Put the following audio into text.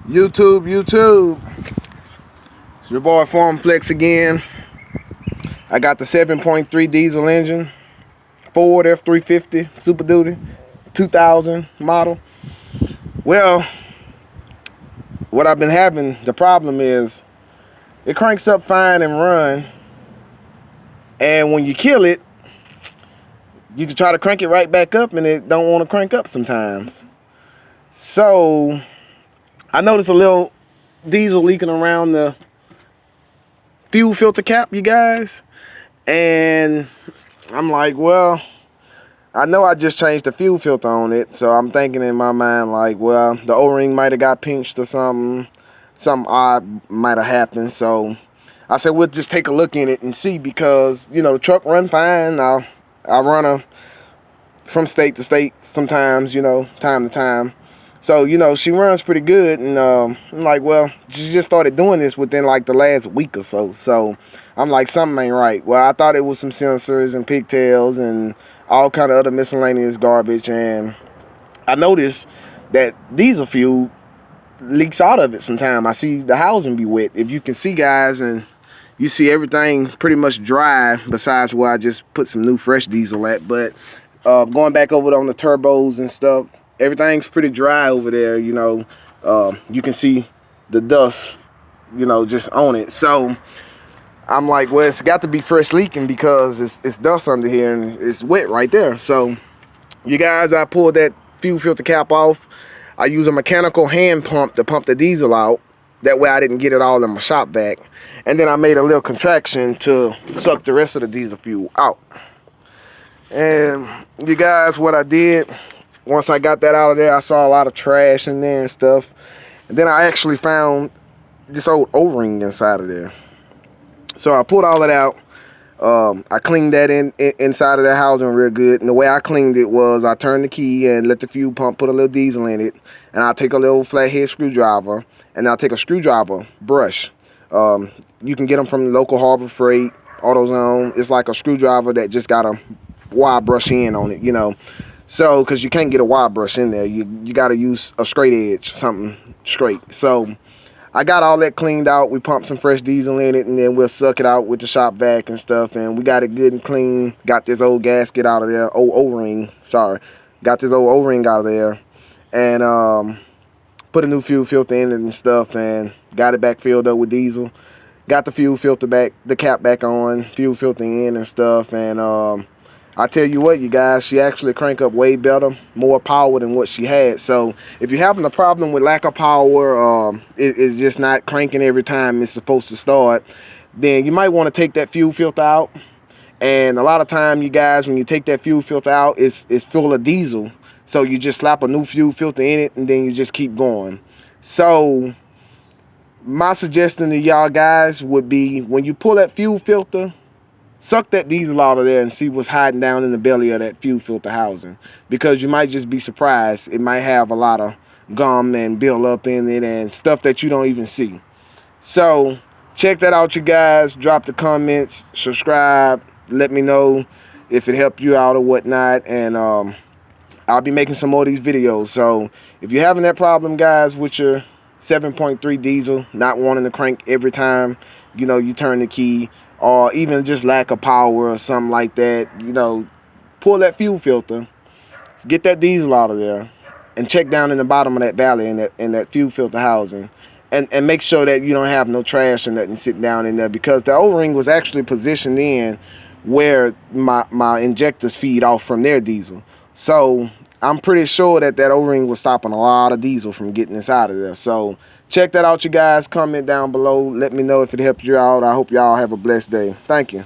YouTube. It's your boy Farm Flex again. I got the 7.3 diesel engine, Ford F350 Super Duty, 2000 model. Well, what I've been having, the problem is, it cranks up fine and run, and when you kill it, you can try to crank it right back up and it don't want to crank up sometimes. So I noticed a little diesel leaking around the fuel filter cap, you guys, and I'm like, well, I know I just changed the fuel filter on it, so I'm thinking in my mind like, well, the O-ring might have got pinched or something odd might have happened. So I said we'll just take a look in it and see, because you know the truck run fine. I run her from state to state sometimes, you know, time to time. So, you know, she runs pretty good, and I'm like, well, she just started doing this within like the last week or so. So I'm like, something ain't right. Well, I thought it was some sensors and pigtails and all kind of other miscellaneous garbage, and I noticed that diesel fuel leaks out of it sometime. I see the housing be wet. If you can see, guys, and you see everything pretty much dry besides where I just put some new fresh diesel at. But going back over on the turbos and stuff, everything's pretty dry over there, you know. You can see the dust, you know, just on it. So I'm like, well, it's got to be fresh leaking, because it's dust under here and it's wet right there. So you guys, I pulled that fuel filter cap off. I use a mechanical hand pump to pump the diesel out. That way I didn't get it all in my shop vac. And then I made a little contraction to suck the rest of the diesel fuel out. And you guys, what I did, once I got that out of there, I saw a lot of trash in there and stuff. And then I actually found this old O-ring inside of there. So I pulled all that out. I cleaned that inside of that housing real good. And the way I cleaned it was I turned the key and let the fuel pump put a little diesel in it. And I'll take a little flathead screwdriver, and I'll take a screwdriver brush. You can get them from the local Harbor Freight, AutoZone. It's like a screwdriver that just got a wire brush in on it, you know. So, because you can't get a wire brush in there, you got to use a straight edge, something straight. So I got all that cleaned out. We pumped some fresh diesel in it, and then we'll suck it out with the shop vac and stuff. And we got it good and clean. Got this old gasket out of there. O-ring, sorry. Got this old O-ring out of there. And put a new fuel filter in it and stuff, and got it back filled up with diesel. Got the fuel filter back, the cap back on, fuel filter in and stuff. And I tell you what, you guys, she actually crank up way better, more power than what she had. So if you're having a problem with lack of power, it's just not cranking every time it's supposed to start, then you might want to take that fuel filter out. And a lot of time, you guys, when you take that fuel filter out, it's full of diesel. So you just slap a new fuel filter in it, and then you just keep going. So my suggestion to y'all guys would be, when you pull that fuel filter, suck that diesel out of there and see what's hiding down in the belly of that fuel filter housing, because you might just be surprised. It might have a lot of gum and build up in it and stuff that you don't even see. So check that out, you guys. Drop the comments, subscribe, let me know if it helped you out or whatnot, and I'll be making some more of these videos. So if you're having that problem, guys, with your 7.3 diesel not wanting to crank every time, you know, you turn the key, or even just lack of power or something like that, you know, pull that fuel filter, get that diesel out of there, and check down in the bottom of that valley in that fuel filter housing, and make sure that you don't have no trash or nothing sitting down in there, because the O-ring was actually positioned in where my injectors feed off from their diesel. So I'm pretty sure that O-ring was stopping a lot of diesel from getting inside of there. So check that out, you guys. Comment down below. Let me know if it helped you out. I hope y'all have a blessed day. Thank you.